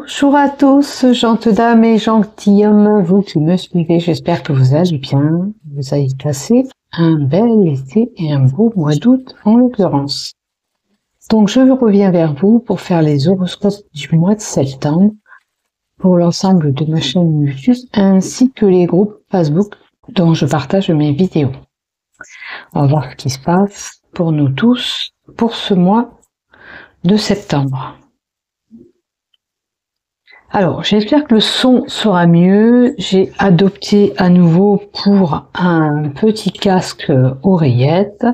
Bonjour à tous, gentes dames et gentilshommes, vous qui me suivez, j'espère que vous allez bien, vous avez passé un bel été et un beau mois d'août en l'occurrence. Donc je reviens vers vous pour faire les horoscopes du mois de septembre pour l'ensemble de ma chaîne YouTube ainsi que les groupes Facebook dont je partage mes vidéos. On va voir ce qui se passe pour nous tous pour ce mois de septembre. Alors, j'espère que le son sera mieux. J'ai adopté à nouveau pour un petit casque oreillette.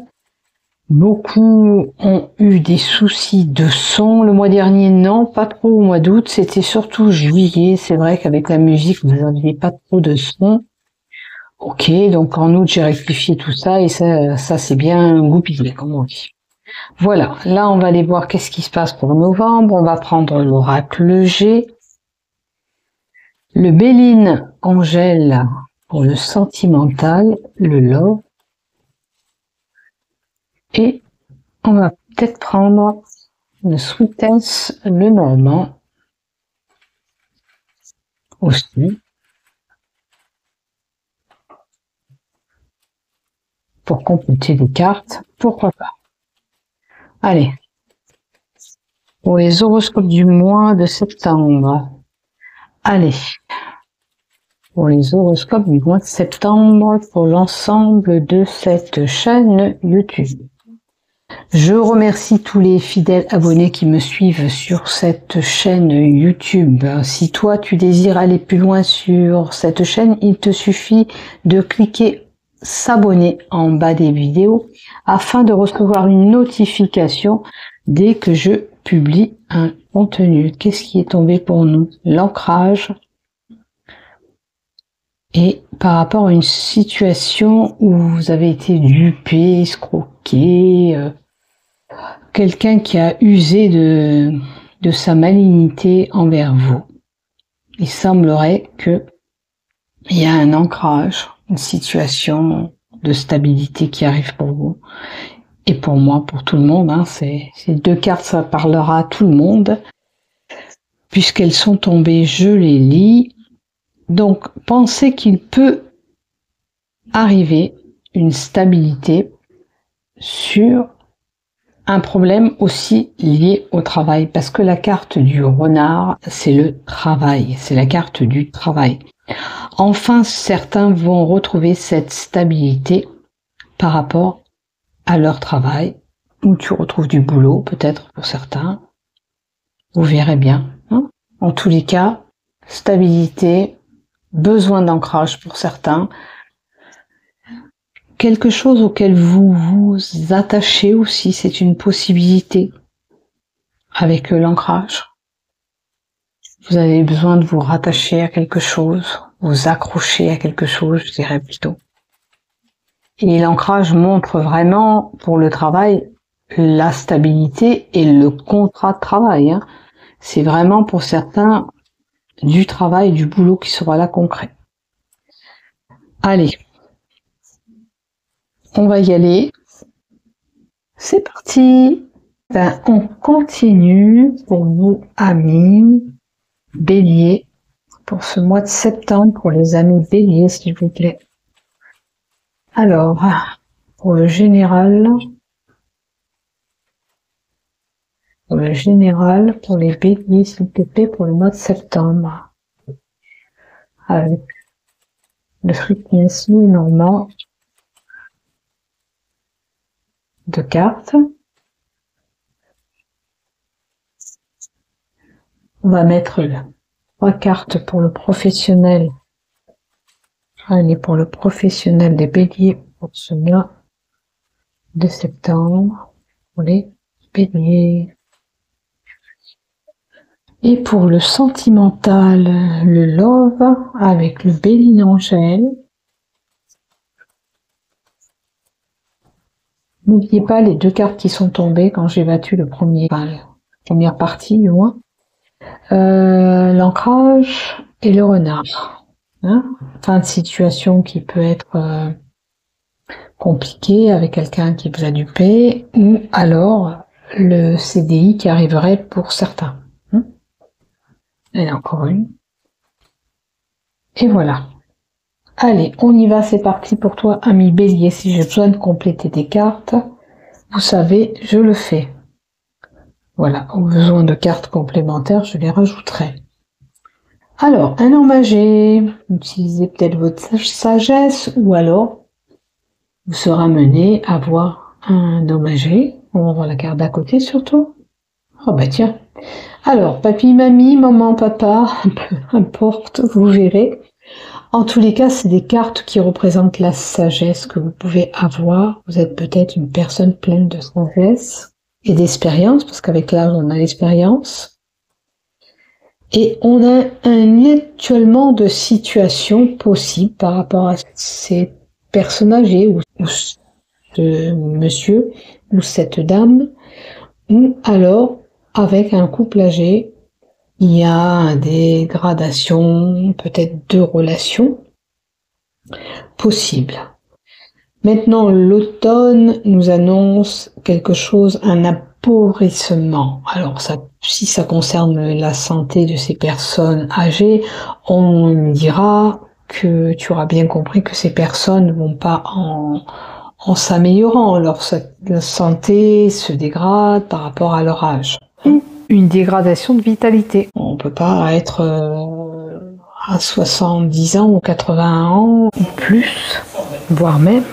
Beaucoup ont eu des soucis de son. Le mois dernier, non, pas trop au mois d'août. C'était surtout juillet. C'est vrai qu'avec la musique, vous n'aviez pas trop de son. Ok, donc en août, j'ai rectifié tout ça et ça c'est bien goupillé, comme on dit. Voilà, là, on va aller voir qu'est-ce qui se passe pour novembre. On va prendre l'oracle G. Le Béline Angèle pour le sentimental, le love. Et on va peut-être prendre le Sweetness, le normand aussi. Pour compléter les cartes, pourquoi pas. Allez. Pour les horoscopes du mois de septembre. Allez. Pour les horoscopes du mois de septembre pour l'ensemble de cette chaîne YouTube. Je remercie tous les fidèles abonnés qui me suivent sur cette chaîne YouTube. Si toi tu désires aller plus loin sur cette chaîne, il te suffit de cliquer s'abonner en bas des vidéos afin de recevoir une notification dès que je publie un contenu. Qu'est-ce qui est tombé pour nous? L'ancrage. Et par rapport à une situation où vous avez été dupé, escroqué, quelqu'un qui a usé de sa malignité envers vous. Il semblerait que il y a un ancrage, une situation de stabilité qui arrive pour vous. Et pour moi, pour tout le monde, hein, ces deux cartes, ça parlera à tout le monde. Puisqu'elles sont tombées, je les lis. Donc, pensez qu'il peut arriver une stabilité sur un problème aussi lié au travail. Parce que la carte du renard, c'est le travail. C'est la carte du travail. Enfin, certains vont retrouver cette stabilité par rapport à leur travail, où tu retrouves du boulot, peut-être pour certains. Vous verrez bien. Hein, en tous les cas, stabilité, besoin d'ancrage pour certains, quelque chose auquel vous vous attachez aussi, c'est une possibilité avec l'ancrage. Vous avez besoin de vous rattacher à quelque chose, vous accrocher à quelque chose, je dirais plutôt. Et l'ancrage montre vraiment, pour le travail, la stabilité et le contrat de travail. Hein. C'est vraiment pour certains du travail, du boulot qui sera là concret. Allez, on va y aller. C'est parti. Ben, on continue pour vous, amis Bélier, pour ce mois de septembre, pour les amis Bélier, s'il vous plaît. Alors, pour le général, pour les Béliers, s'il te plaît, pour le mois de septembre, avec le Sweetness, le normand, de cartes. On va mettre 3 cartes pour le professionnel. Allez, pour le professionnel des Béliers pour ce mois de septembre, pour les Béliers. Et pour le sentimental, le love, avec le Béline Angèle. N'oubliez pas les 2 cartes qui sont tombées quand j'ai battu la première partie du moins. L'ancrage et le renard. Hein, fin de situation qui peut être compliquée avec quelqu'un qui vous a dupé, ou alors le CDI qui arriverait pour certains. Et encore une. Et voilà. Allez, on y va, c'est parti pour toi, ami Bélier. Si j'ai besoin de compléter des cartes, vous savez, je le fais. Voilà, au besoin de cartes complémentaires, je les rajouterai. Alors, un homme âgé, utilisez peut-être votre sagesse, ou alors vous serez amené à voir un homme âgé. On va voir la carte d'à côté surtout. Oh bah tiens. Alors, papy, mamie, maman, papa, peu importe, vous verrez. En tous les cas, c'est des cartes qui représentent la sagesse que vous pouvez avoir. Vous êtes peut-être une personne pleine de sagesse et d'expérience, parce qu'avec l'âge, on a l'expérience. Et on a un étiolement de situation possible par rapport à ces personnes âgées, ou ce monsieur, ou cette dame, ou alors avec un couple âgé. Il y a des gradations, peut-être de relations possibles. Maintenant, l'automne nous annonce quelque chose, un appauvrissement. Alors, si ça concerne la santé de ces personnes âgées, on dira que tu auras bien compris que ces personnes ne vont pas en s'améliorant. Leur santé se dégrade par rapport à leur âge. Une dégradation de vitalité. On peut pas être à 70 ans ou 80 ans ou plus, voire même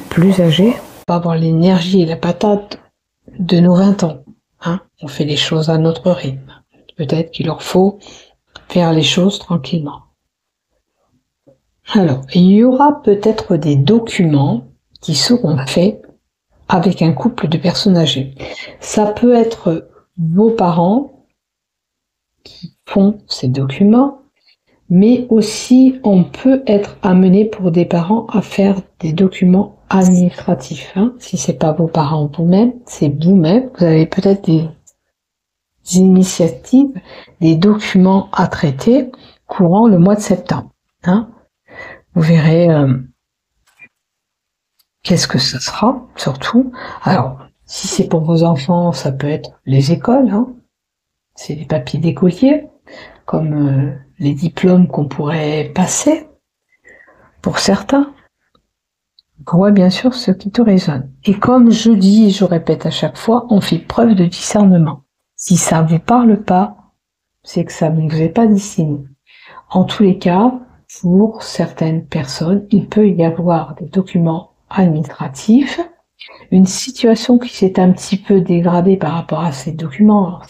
plus âgé, pas avoir l'énergie et la patate de nos 20 ans. Hein, on fait les choses à notre rythme. Peut-être qu'il leur faut faire les choses tranquillement. Alors, il y aura peut-être des documents qui seront faits avec un couple de personnes âgées. Ça peut être vos parents qui font ces documents, mais aussi on peut être amené pour des parents à faire des documents administratifs. Hein. Si c'est pas vos parents vous-même, c'est vous-même. Vous avez peut-être des initiatives, des documents à traiter courant le mois de septembre. Hein. Vous verrez qu'est-ce que ça sera, surtout. Alors, si c'est pour vos enfants, ça peut être les écoles. Hein. C'est des papiers d'écoliers, comme les diplômes qu'on pourrait passer, pour certains. Ouais, bien sûr, ce qui te résonne. Et comme je dis et je répète à chaque fois, on fait preuve de discernement. Si ça ne vous parle pas, c'est que ça ne vous est pas destiné. En tous les cas, pour certaines personnes, il peut y avoir des documents administratifs, une situation qui s'est un petit peu dégradée par rapport à ces documents. Alors,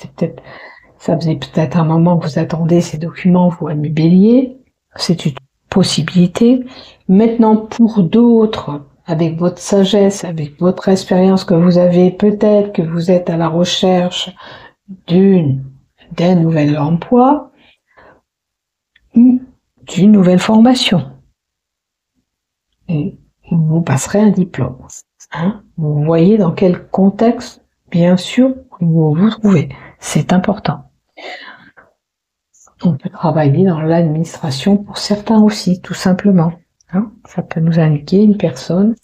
ça faisait peut-être un moment que vous attendez ces documents, vous, ami Bélier. C'est une possibilité. Maintenant, pour d'autres, avec votre sagesse, avec votre expérience que vous avez, peut-être que vous êtes à la recherche d'un nouvel emploi ou d'une nouvelle formation. Et vous passerez un diplôme. Hein, vous voyez dans quel contexte, bien sûr, vous vous trouvez. C'est important. On peut travailler dans l'administration pour certains aussi, tout simplement. Hein, ça peut nous indiquer une personne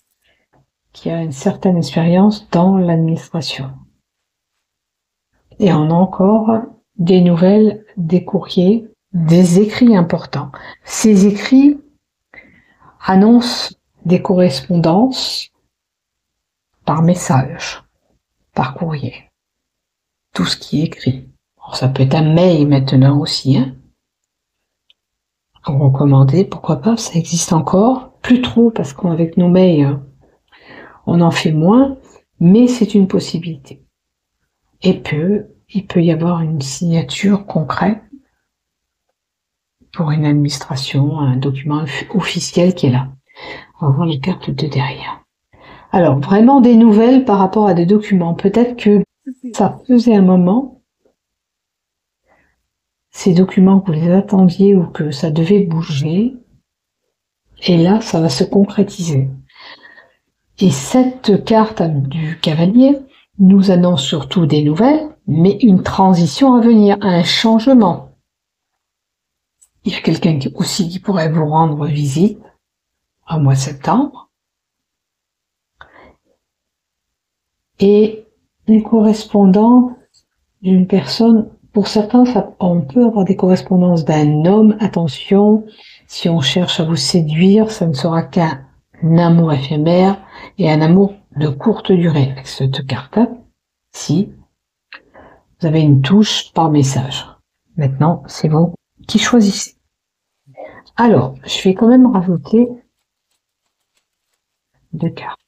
qui a une certaine expérience dans l'administration. Et on a encore des nouvelles, des courriers, des écrits importants. Ces écrits annoncent des correspondances par message, par courrier. Tout ce qui est écrit. Alors, ça peut être un mail maintenant aussi. Hein. Recommandé, pourquoi pas, ça existe encore. Plus trop, parce qu'avec nos mails, on en fait moins, mais c'est une possibilité. Et il peut y avoir une signature concrète pour une administration, un document officiel qui est là. On va voir les cartes de derrière. Alors, vraiment des nouvelles par rapport à des documents. Peut-être que ça faisait un moment, ces documents, que vous les attendiez ou que ça devait bouger, et là, ça va se concrétiser. Et cette carte du cavalier nous annonce surtout des nouvelles, mais une transition à venir, un changement. Il y a quelqu'un aussi qui pourrait vous rendre visite au mois de septembre. Et les correspondants d'une personne Pour certains, on peut avoir des correspondances d'un homme. Attention, si on cherche à vous séduire, ça ne sera qu'un amour éphémère et un amour de courte durée avec cette carte. Si vous avez une touche par message. Maintenant, c'est vous qui choisissez. Alors, je vais quand même rajouter 2 cartes.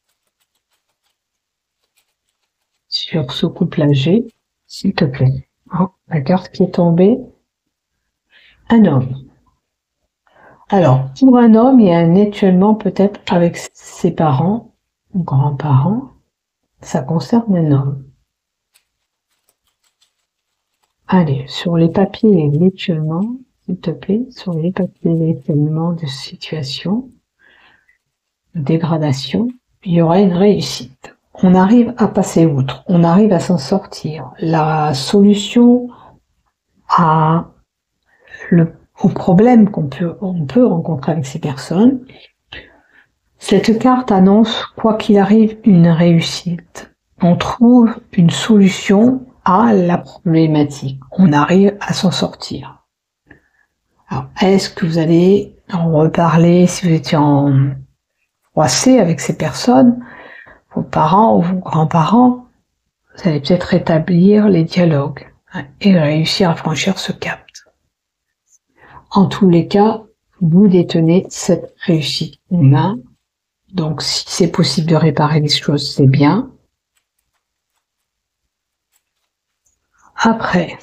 Sur ce couple âgé, s'il te plaît. Oh, la carte qui est tombée, un homme. Alors, pour un homme, il y a un étiolement peut-être avec ses parents ou grands-parents. Ça concerne un homme. Allez, sur les papiers l'étiolement, s'il te plaît, sur les papiers l'étiolement de situation, de dégradation, il y aura une réussite. On arrive à passer outre, on arrive à s'en sortir. La solution au problème qu'on peut rencontrer avec ces personnes, cette carte annonce, quoi qu'il arrive, une réussite. On trouve une solution à la problématique. On arrive à s'en sortir. Alors, est-ce que vous allez en reparler si vous étiez en croisé avec ces personnes, vos parents ou vos grands-parents? Vous allez peut-être rétablir les dialogues et réussir à franchir ce cap. En tous les cas, vous détenez cette réussite humaine. Donc, si c'est possible de réparer les choses, c'est bien. Après,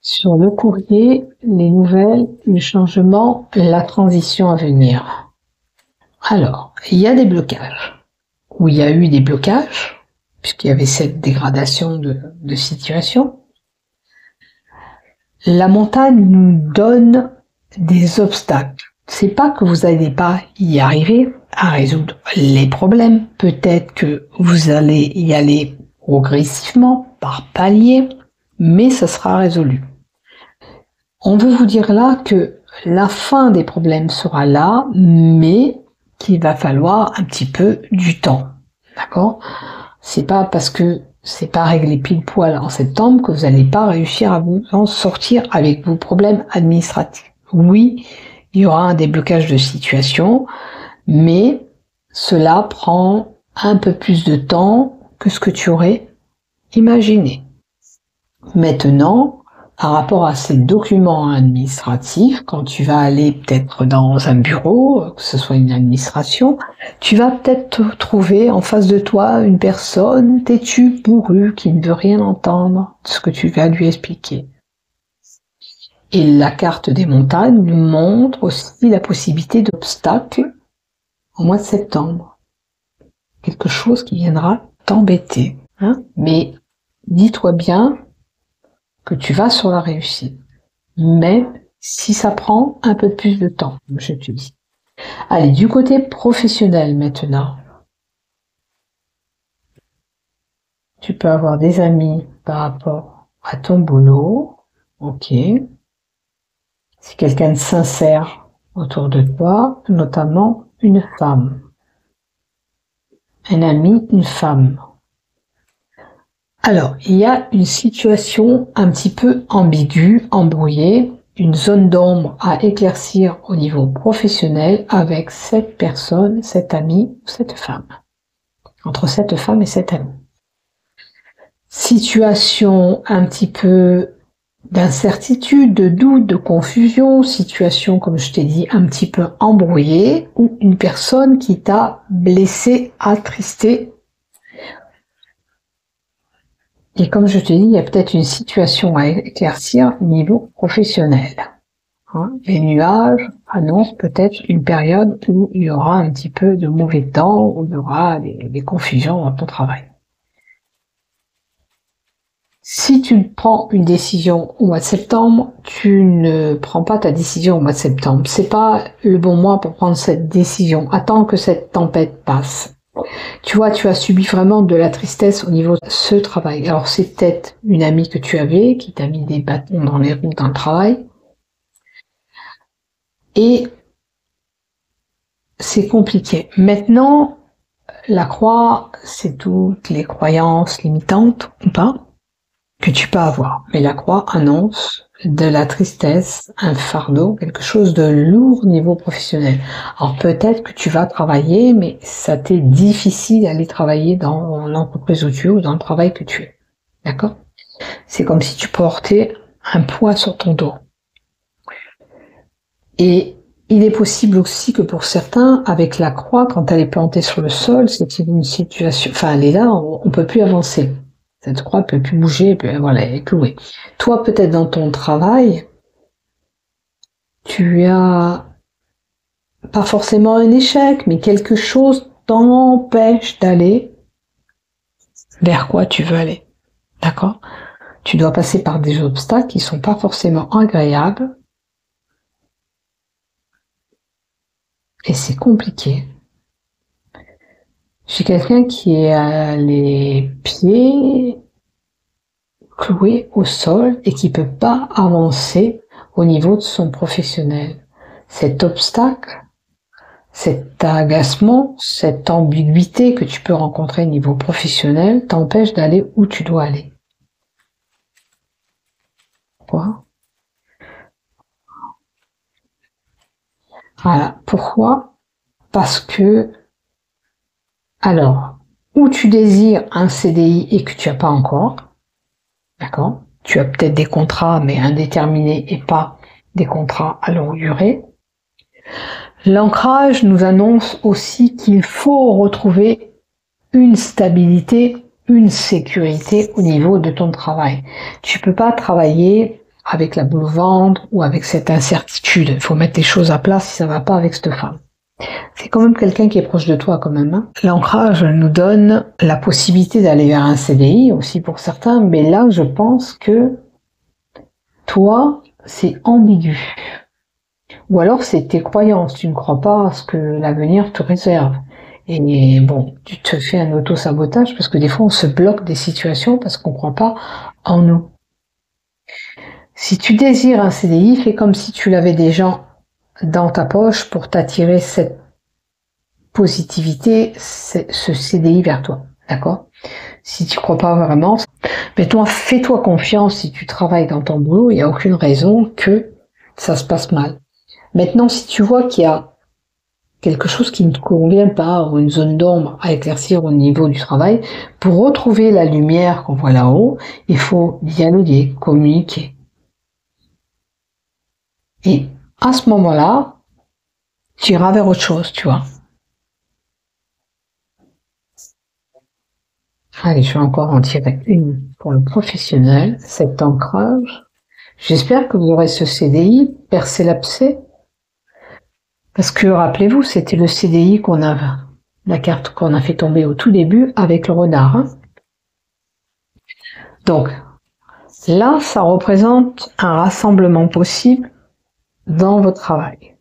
sur le courrier, les nouvelles, le changement, la transition à venir. Alors, il y a des blocages, ou il y a eu des blocages, puisqu'il y avait cette dégradation de situation. La montagne nous donne des obstacles. C'est pas que vous n'allez pas y arriver à résoudre les problèmes. Peut-être que vous allez y aller progressivement, par palier, mais ça sera résolu. On veut vous dire là que la fin des problèmes sera là, mais qu'il va falloir un petit peu du temps. D'accord? C'est pas parce que c'est pas réglé pile poil en septembre que vous n'allez pas réussir à vous en sortir avec vos problèmes administratifs. Oui, il y aura un déblocage de situation, mais cela prend un peu plus de temps que ce que tu aurais imaginé. Maintenant, par rapport à ces documents administratifs, quand tu vas aller peut-être dans un bureau, que ce soit une administration, tu vas peut-être trouver en face de toi une personne têtue, bourrue, qui ne veut rien entendre de ce que tu vas lui expliquer. Et la carte des montagnes nous montre aussi la possibilité d'obstacles au mois de septembre. Quelque chose qui viendra t'embêter. Mais dis-toi bien que tu vas sur la réussite. Mais si ça prend un peu plus de temps, comme je te dis. Allez, du côté professionnel maintenant. Tu peux avoir des amis par rapport à ton boulot. Ok. C'est quelqu'un de sincère autour de toi, notamment une femme. Un ami, une femme. Alors, il y a une situation un petit peu ambiguë, embrouillée, une zone d'ombre à éclaircir au niveau professionnel avec cette personne, cet ami ou cette femme. Entre cette femme et cet ami. Situation un petit peu d'incertitude, de doute, de confusion, situation, comme je t'ai dit, un petit peu embrouillée, ou une personne qui t'a blessé, attristé. Et comme je te dis, il y a peut-être une situation à éclaircir au niveau professionnel. Les nuages annoncent peut-être une période où il y aura un petit peu de mauvais temps, où il y aura des confusions dans ton travail. Si tu prends une décision au mois de septembre, tu ne prends pas ta décision au mois de septembre. C'est pas le bon mois pour prendre cette décision. Attends que cette tempête passe. Tu vois, tu as subi vraiment de la tristesse au niveau de ce travail. Alors c'est peut-être une amie que tu avais qui t'a mis des bâtons dans les roues dans le travail. Et c'est compliqué. Maintenant, la croix, c'est toutes les croyances limitantes ou pas. que tu peux avoir. Mais la croix annonce de la tristesse, un fardeau, quelque chose de lourd au niveau professionnel. Alors peut-être que tu vas travailler, mais ça t'est difficile d'aller travailler dans l'entreprise où tu es ou dans le travail que tu es. D'accord? C'est comme si tu portais un poids sur ton dos. Et il est possible aussi que pour certains, avec la croix, quand elle est plantée sur le sol, c'est une situation, enfin elle est là, on peut plus avancer. Cette croix peut plus bouger, voilà, elle est clouée. Toi, peut-être dans ton travail, tu as pas forcément un échec, mais quelque chose t'empêche d'aller vers quoi tu veux aller. D'accord? Tu dois passer par des obstacles qui sont pas forcément agréables. Et c'est compliqué. J'ai quelqu'un qui a les pieds cloués au sol et qui peut pas avancer au niveau de son professionnel. Cet obstacle, cet agacement, cette ambiguïté que tu peux rencontrer au niveau professionnel t'empêche d'aller où tu dois aller. Pourquoi? Voilà. Pourquoi? Parce que, alors, où tu désires un CDI et que tu n'as pas encore, d'accord? Tu as peut-être des contrats, mais indéterminés et pas des contrats à longue durée. L'ancrage nous annonce aussi qu'il faut retrouver une stabilité, une sécurité au niveau de ton travail. Tu peux pas travailler avec la boule au ventre ou avec cette incertitude. Il faut mettre les choses à plat si ça va pas avec cette femme. C'est quand même quelqu'un qui est proche de toi quand même. Hein. L'ancrage nous donne la possibilité d'aller vers un CDI aussi pour certains, mais là je pense que toi c'est ambigu. Ou alors c'est tes croyances, tu ne crois pas à ce que l'avenir te réserve. Et bon, tu te fais un auto-sabotage parce que des fois on se bloque des situations parce qu'on ne croit pas en nous. Si tu désires un CDI, fais comme si tu l'avais déjà dans ta poche pour t'attirer cette positivité, ce CDI vers toi. D'accord? Si tu crois pas vraiment, mais toi, fais-toi confiance si tu travailles dans ton boulot, il n'y a aucune raison que ça se passe mal. Maintenant, si tu vois qu'il y a quelque chose qui ne te convient pas ou une zone d'ombre à éclaircir au niveau du travail, pour retrouver la lumière qu'on voit là-haut, il faut dialoguer, communiquer. Et à ce moment-là, tu iras vers autre chose, tu vois. Allez, je vais encore en tirer une pour le professionnel, cet ancrage. J'espère que vous aurez ce CDI, percer l'abcès. Parce que, rappelez-vous, c'était le CDI qu'on a, la carte qu'on a fait tomber au tout début avec le renard. Hein. Donc, là, ça représente un rassemblement possible dans votre travail.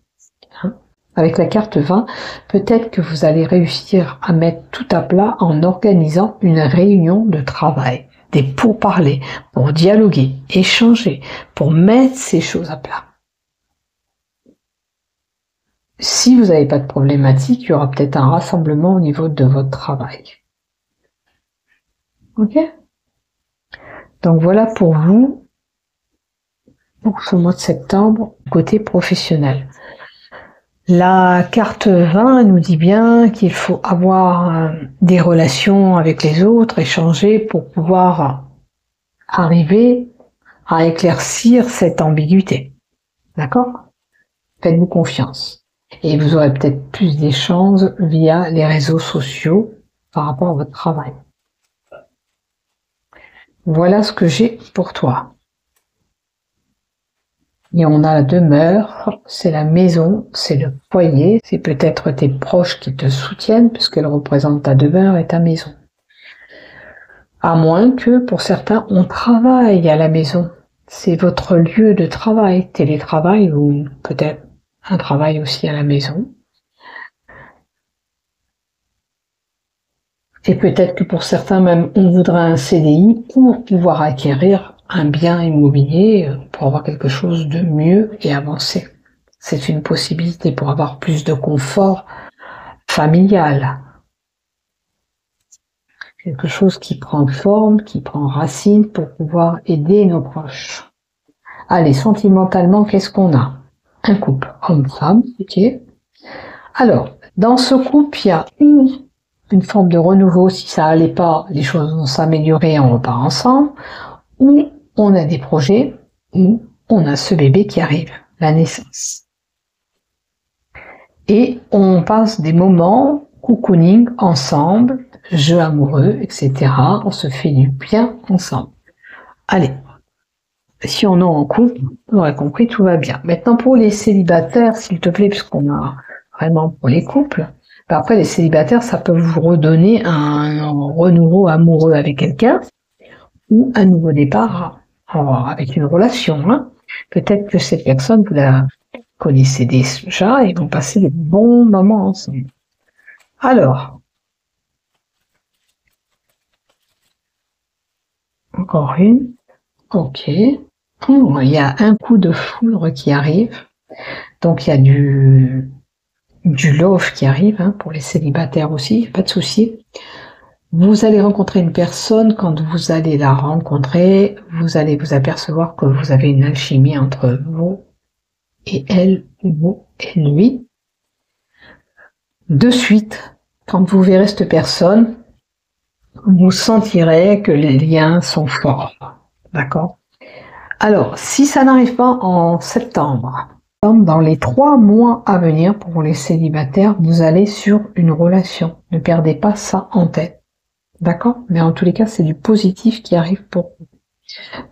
Hein. Avec la carte 20, peut-être que vous allez réussir à mettre tout à plat en organisant une réunion de travail, des pourparlers, pour dialoguer, échanger, pour mettre ces choses à plat. Si vous n'avez pas de problématique, il y aura peut-être un rassemblement au niveau de votre travail. Ok? Donc voilà pour vous, pour ce mois de septembre, côté professionnel. La carte 20 nous dit bien qu'il faut avoir des relations avec les autres, échanger pour pouvoir arriver à éclaircir cette ambiguïté. D'accord? Faites-vous confiance. Et vous aurez peut-être plus d'échanges via les réseaux sociaux par rapport à votre travail. Voilà ce que j'ai pour toi. Et on a la demeure, c'est la maison, c'est le foyer, c'est peut-être tes proches qui te soutiennent puisqu'elle représente ta demeure et ta maison. À moins que, pour certains, on travaille à la maison. C'est votre lieu de travail, télétravail ou peut-être un travail aussi à la maison. Et peut-être que pour certains même, on voudra un CDI pour pouvoir acquérir un bien immobilier, pour avoir quelque chose de mieux et avancer. C'est une possibilité pour avoir plus de confort familial. quelque chose qui prend forme, qui prend racine pour pouvoir aider nos proches. Allez, sentimentalement, qu'est-ce qu'on a? Un couple, homme-femme, ok. Alors, dans ce couple, il y a une forme de renouveau. Si ça allait pas, les choses vont s'améliorer, on repart ensemble. Ou on a des projets, ou on a ce bébé qui arrive, la naissance. Et on passe des moments cocooning ensemble, jeux amoureux, etc. On se fait du bien ensemble. Allez, si on est en couple, on aurait compris, tout va bien. Maintenant, pour les célibataires, s'il te plaît, puisqu'on a vraiment pour les couples, ben après, les célibataires, ça peut vous redonner un renouveau amoureux avec quelqu'un ou un nouveau départ avec une relation. Hein. Peut-être que cette personne, vous la connaissez déjà et vont passer de bons moments ensemble. Alors, encore une. Ok. Il y a un coup de foudre qui arrive. Donc, il y a du love qui arrive, hein, pour les célibataires aussi, pas de souci. Vous allez rencontrer une personne, quand vous allez la rencontrer, vous allez vous apercevoir que vous avez une alchimie entre vous et elle, vous et lui. De suite, quand vous verrez cette personne, vous sentirez que les liens sont forts. D'accord? Alors, si ça n'arrive pas en septembre, dans les 3 mois à venir pour les célibataires, vous allez sur une relation. Ne perdez pas ça en tête. D'accord? Mais en tous les cas, c'est du positif qui arrive pour vous.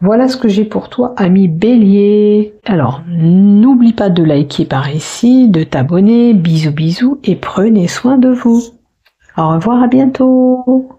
Voilà ce que j'ai pour toi, ami Bélier. Alors, n'oublie pas de liker par ici, de t'abonner. Bisous, bisous et prenez soin de vous. Au revoir, à bientôt.